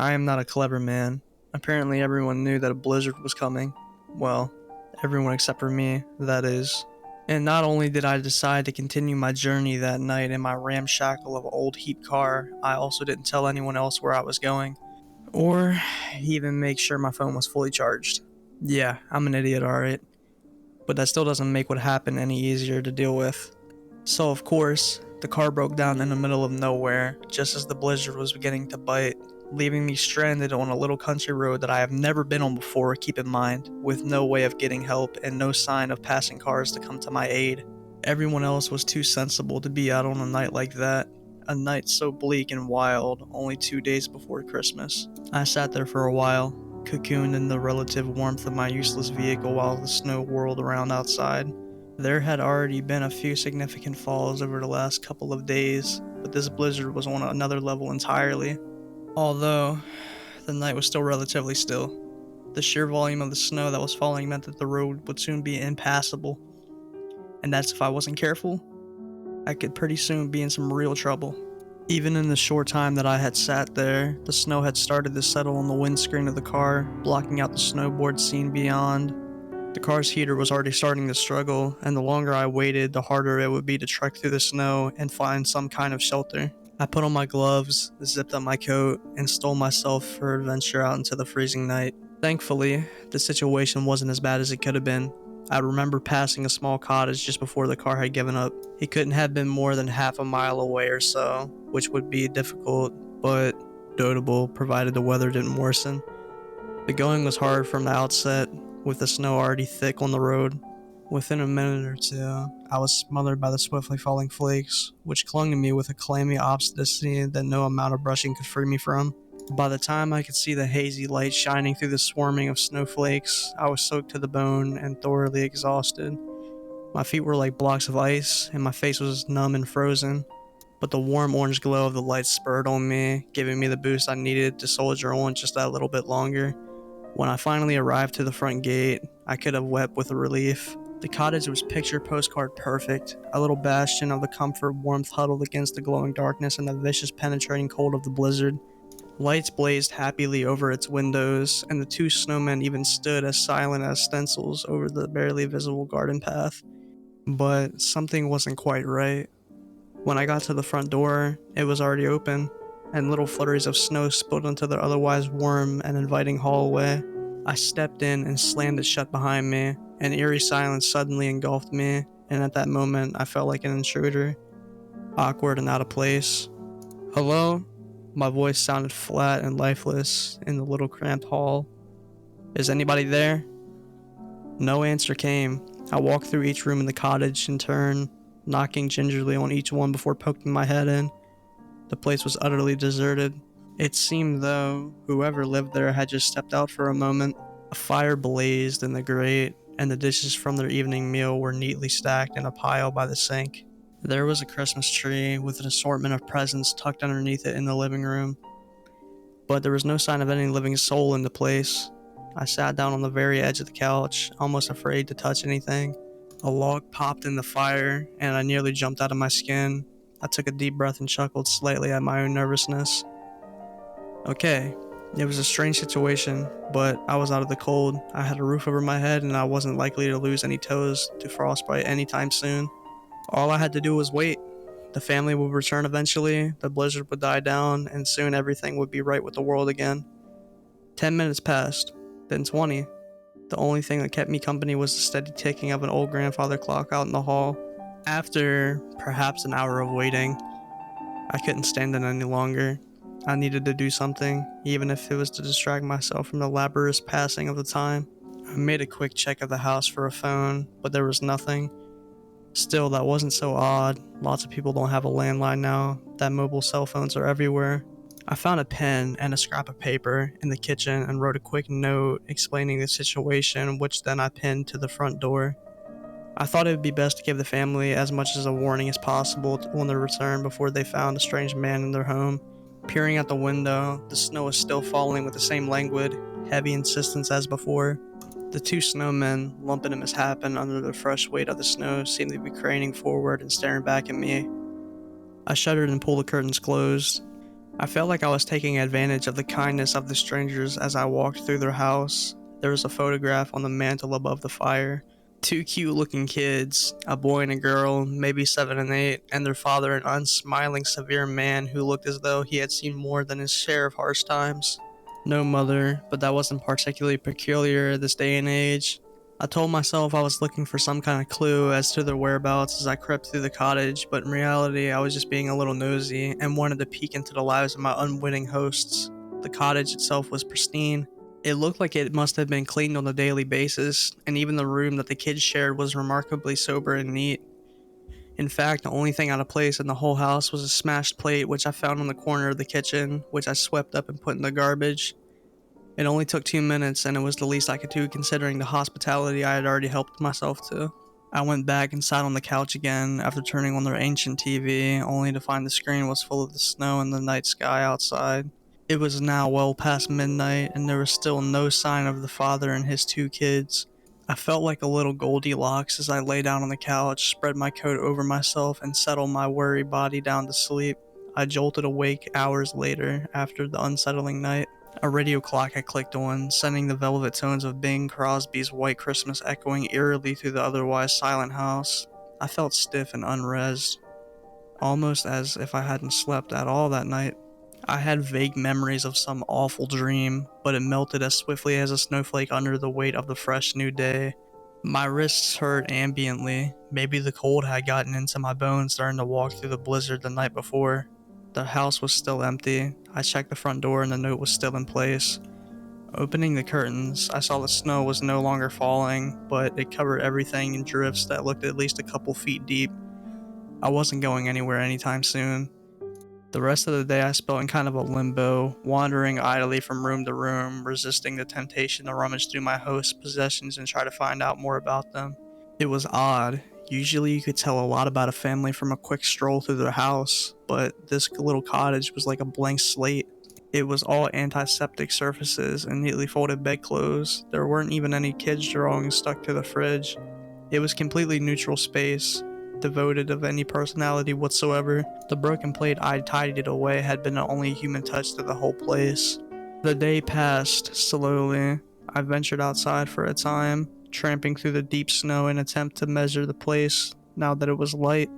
I am not a clever man. Apparently, everyone knew that a blizzard was coming. Well, everyone except for me, that is. And not only did I decide to continue my journey that night in my ramshackle of old heap car, I also didn't tell anyone else where I was going, or even make sure my phone was fully charged. Yeah, I'm an idiot, alright. But that still doesn't make what happened any easier to deal with. So, of course, the car broke down in the middle of nowhere, just as the blizzard was beginning to bite, leaving me stranded on a little country road that I have never been on before, keep in mind, with no way of getting help and no sign of passing cars to come to my aid. Everyone else was too sensible to be out on a night like that, a night so bleak and wild, only 2 days before Christmas. I sat there for a while, cocooned in the relative warmth of my useless vehicle while the snow whirled around outside. There had already been a few significant falls over the last couple of days, but this blizzard was on another level entirely. Although, the night was still relatively still. The sheer volume of the snow that was falling meant that the road would soon be impassable. And that's if I wasn't careful. I could pretty soon be in some real trouble. Even in the short time that I had sat there, the snow had started to settle on the windscreen of the car, blocking out the snowboard scene beyond. The car's heater was already starting to struggle, and the longer I waited, the harder it would be to trek through the snow and find some kind of shelter. I put on my gloves, zipped up my coat, and stole myself for adventure out into the freezing night. Thankfully, the situation wasn't as bad as it could have been. I remember passing a small cottage just before the car had given up. It couldn't have been more than half a mile away or so, which would be difficult, but doable provided the weather didn't worsen. The going was hard from the outset, with the snow already thick on the road. Within a minute or two, I was smothered by the swiftly falling flakes, which clung to me with a clammy obstinacy that no amount of brushing could free me from. By the time I could see the hazy light shining through the swarming of snowflakes, I was soaked to the bone and thoroughly exhausted. My feet were like blocks of ice, and my face was numb and frozen. But the warm orange glow of the light spurred on me, giving me the boost I needed to soldier on just that little bit longer. When I finally arrived to the front gate, I could have wept with relief. The cottage was picture postcard perfect, a little bastion of the comfort warmth huddled against the glowing darkness and the vicious penetrating cold of the blizzard. Lights blazed happily over its windows, and the two snowmen even stood as silent as stencils over the barely visible garden path. But something wasn't quite right. When I got to the front door, it was already open, and little flurries of snow spilled into the otherwise warm and inviting hallway. I stepped in and slammed it shut behind me. An eerie silence suddenly engulfed me, and at that moment I felt like an intruder, awkward and out of place. "Hello?" My voice sounded flat and lifeless in the little cramped hall. "Is anybody there?" No answer came. I walked through each room in the cottage in turn, knocking gingerly on each one before poking my head in. The place was utterly deserted. It seemed though whoever lived there had just stepped out for a moment. A fire blazed in the grate, and the dishes from their evening meal were neatly stacked in a pile by the sink. There was a Christmas tree with an assortment of presents tucked underneath it in the living room, but there was no sign of any living soul in the place. I sat down on the very edge of the couch, almost afraid to touch anything. A log popped in the fire, and I nearly jumped out of my skin. I took a deep breath and chuckled slightly at my own nervousness. Okay, it was a strange situation, but I was out of the cold. I had a roof over my head, and I wasn't likely to lose any toes to frostbite anytime soon. All I had to do was wait. The family would return eventually, the blizzard would die down, and soon everything would be right with the world again. 10 minutes passed, then 20. The only thing that kept me company was the steady ticking of an old grandfather clock out in the hall. After perhaps an hour of waiting, I couldn't stand it any longer. I needed to do something, even if it was to distract myself from the laborious passing of the time. I made a quick check of the house for a phone, but there was nothing. Still, that wasn't so odd. Lots of people don't have a landline now, that mobile cell phones are everywhere. I found a pen and a scrap of paper in the kitchen and wrote a quick note explaining the situation, which then I pinned to the front door. I thought it would be best to give the family as much as a warning as possible on their return before they found a strange man in their home. Peering out the window, the snow was still falling with the same languid, heavy insistence as before. The two snowmen, lumping a mishap under the fresh weight of the snow, seemed to be craning forward and staring back at me. I shuddered and pulled the curtains closed. I felt like I was taking advantage of the kindness of the strangers as I walked through their house. There was a photograph on the mantle above the fire. Two cute looking kids, a boy and a girl, maybe 7 and 8, and their father, an unsmiling, severe man who looked as though he had seen more than his share of harsh times. No mother, but that wasn't particularly peculiar this day and age. I told myself I was looking for some kind of clue as to their whereabouts as I crept through the cottage, but in reality I was just being a little nosy and wanted to peek into the lives of my unwitting hosts. The cottage itself was pristine. It looked like it must have been cleaned on a daily basis, and even the room that the kids shared was remarkably sober and neat. In fact, the only thing out of place in the whole house was a smashed plate which I found on the corner of the kitchen, which I swept up and put in the garbage. It only took 2 minutes, and it was the least I could do considering the hospitality I had already helped myself to. I went back and sat on the couch again after turning on their ancient TV, only to find the screen was full of the snow and the night sky outside. It was now well past midnight, and there was still no sign of the father and his 2 kids. I felt like a little Goldilocks as I lay down on the couch, spread my coat over myself, and settled my weary body down to sleep. I jolted awake hours later after the unsettling night. A radio clock had clicked on, sending the velvet tones of Bing Crosby's White Christmas echoing eerily through the otherwise silent house. I felt stiff and unresed, almost as if I hadn't slept at all that night. I had vague memories of some awful dream, but it melted as swiftly as a snowflake under the weight of the fresh new day. My wrists hurt ambiently. Maybe the cold had gotten into my bones starting to walk through the blizzard the night before. The house was still empty. I checked the front door and the note was still in place. Opening the curtains, I saw the snow was no longer falling, but it covered everything in drifts that looked at least a couple feet deep. I wasn't going anywhere anytime soon. The rest of the day I spent in kind of a limbo, wandering idly from room to room, resisting the temptation to rummage through my host's possessions and try to find out more about them. It was odd. Usually you could tell a lot about a family from a quick stroll through their house, but this little cottage was like a blank slate. It was all antiseptic surfaces and neatly folded bedclothes. There weren't even any kids' drawings stuck to the fridge. It was completely neutral space, devoid of any personality whatsoever. The broken plate I tidied away had been the only human touch to the whole place. The day passed slowly. I ventured outside for a time, tramping through the deep snow in an attempt to measure the place now that it was light.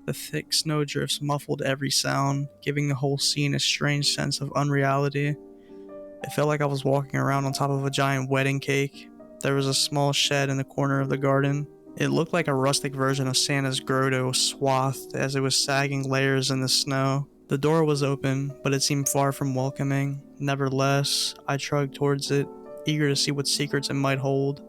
The thick snowdrifts muffled every sound, giving the whole scene a strange sense of unreality. It felt like I was walking around on top of a giant wedding cake. There was a small shed in the corner of the garden. It looked like a rustic version of Santa's grotto, swathed as it was sagging layers in the snow. The door was open, but it seemed far from welcoming. Nevertheless, I trudged towards it, eager to see what secrets it might hold.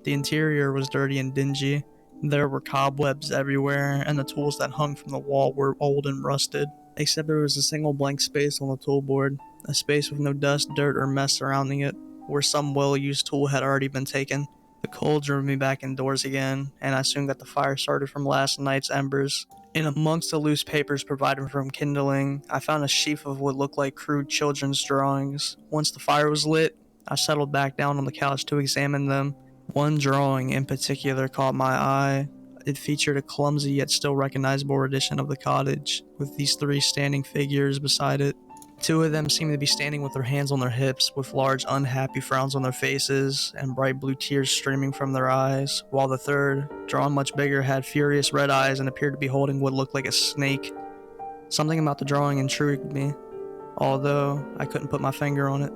The interior was dirty and dingy. There were cobwebs everywhere, and the tools that hung from the wall were old and rusted, except there was a single blank space on the toolboard, a space with no dust, dirt, or mess surrounding it, where some well-used tool had already been taken. The cold drove me back indoors again, and I soon got the fire started from last night's embers. In amongst the loose papers provided from kindling, I found a sheaf of what looked like crude children's drawings. Once the fire was lit, I settled back down on the couch to examine them. One drawing in particular caught my eye. It featured a clumsy yet still recognizable rendition of the cottage, with these 3 standing figures beside it. 2 of them seemed to be standing with their hands on their hips, with large unhappy frowns on their faces, and bright blue tears streaming from their eyes, while the third, drawn much bigger, had furious red eyes and appeared to be holding what looked like a snake. Something about the drawing intrigued me, although I couldn't put my finger on it.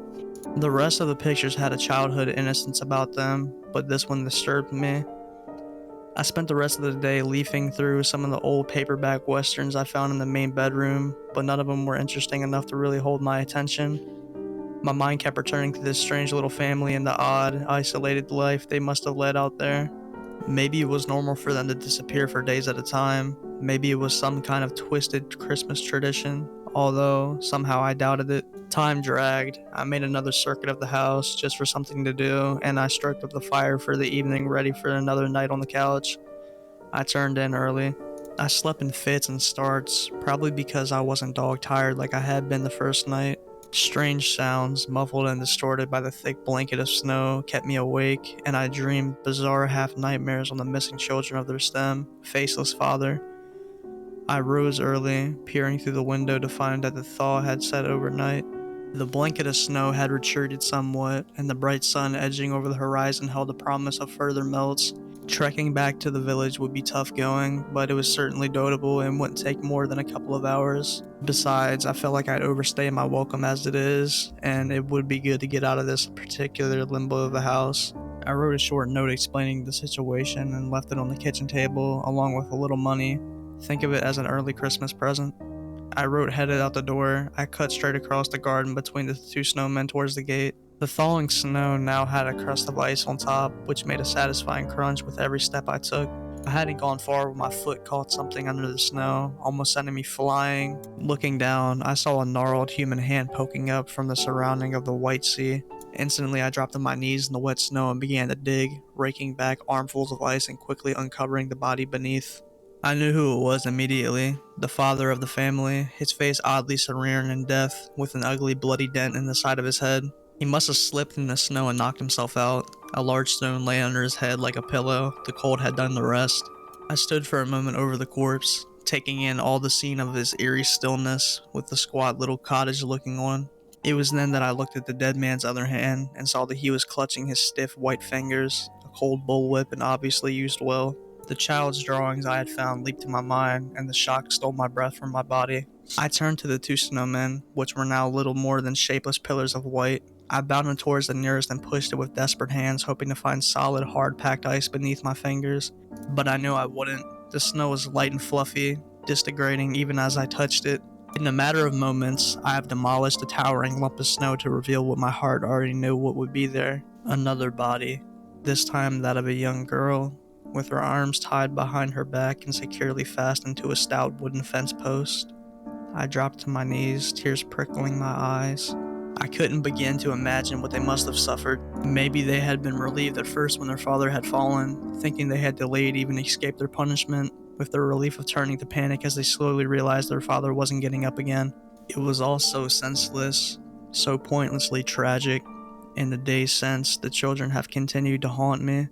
The rest of the pictures had a childhood innocence about them, but this one disturbed me. I spent the rest of the day leafing through some of the old paperback westerns I found in the main bedroom, but none of them were interesting enough to really hold my attention. My mind kept returning to this strange little family and the odd, isolated life they must have led out there. Maybe it was normal for them to disappear for days at a time. Maybe it was some kind of twisted Christmas tradition, although somehow I doubted it. Time dragged. I made another circuit of the house just for something to do, and I stroked up the fire for the evening, ready for another night on the couch. I turned in early. I slept in fits and starts, probably because I wasn't dog tired like I had been the first night. Strange sounds, muffled and distorted by the thick blanket of snow, kept me awake, and I dreamed bizarre half-nightmares on the missing children of their stem, faceless father. I rose early, peering through the window to find that the thaw had set overnight. The blanket of snow had retreated somewhat, and the bright sun edging over the horizon held a promise of further melts. Trekking back to the village would be tough going, but it was certainly doable and wouldn't take more than a couple of hours. Besides, I felt like I'd overstayed my welcome as it is, and it would be good to get out of this particular limbo of a house. I wrote a short note explaining the situation and left it on the kitchen table, along with a little money. Think of it as an early Christmas present. I wrote headed out the door. I cut straight across the garden between the two snowmen towards the gate. The thawing snow now had a crust of ice on top, which made a satisfying crunch with every step I took. I hadn't gone far when my foot caught something under the snow, almost sending me flying. Looking down, I saw a gnarled human hand poking up from the surrounding of the white sea. Instantly, I dropped to my knees in the wet snow and began to dig, raking back armfuls of ice and quickly uncovering the body beneath. I knew who it was immediately, the father of the family, his face oddly serene in death, with an ugly bloody dent in the side of his head. He must have slipped in the snow and knocked himself out. A large stone lay under his head like a pillow. The cold had done the rest. I stood for a moment over the corpse, taking in all the scene of his eerie stillness, with the squat little cottage looking on. It was then that I looked at the dead man's other hand and saw that he was clutching his stiff white fingers, a cold bullwhip and obviously used well. The child's drawings I had found leaped to my mind, and the shock stole my breath from my body. I turned to the two snowmen, which were now little more than shapeless pillars of white. I bounded towards the nearest and pushed it with desperate hands, hoping to find solid, hard-packed ice beneath my fingers. But I knew I wouldn't. The snow was light and fluffy, disintegrating even as I touched it. In a matter of moments, I have demolished a towering lump of snow to reveal what my heart already knew what would be there. Another body. This time that of a young girl, with her arms tied behind her back and securely fastened to a stout wooden fence post. I dropped to my knees, tears prickling my eyes. I couldn't begin to imagine what they must have suffered. Maybe they had been relieved at first when their father had fallen, thinking they had delayed even escaped their punishment, with the relief of turning to panic as they slowly realized their father wasn't getting up again. It was all so senseless, so pointlessly tragic. In the days since, the children have continued to haunt me.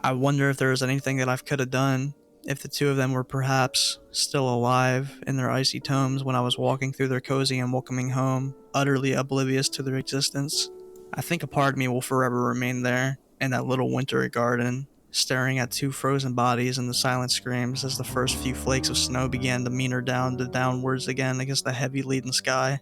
I wonder if there was anything that I could have done, if the two of them were perhaps still alive in their icy tomes when I was walking through their cozy and welcoming home, utterly oblivious to their existence. I think a part of me will forever remain there, in that little wintry garden, staring at two frozen bodies and the silent screams as the first few flakes of snow began to meander down to downwards again against the heavy leaden sky.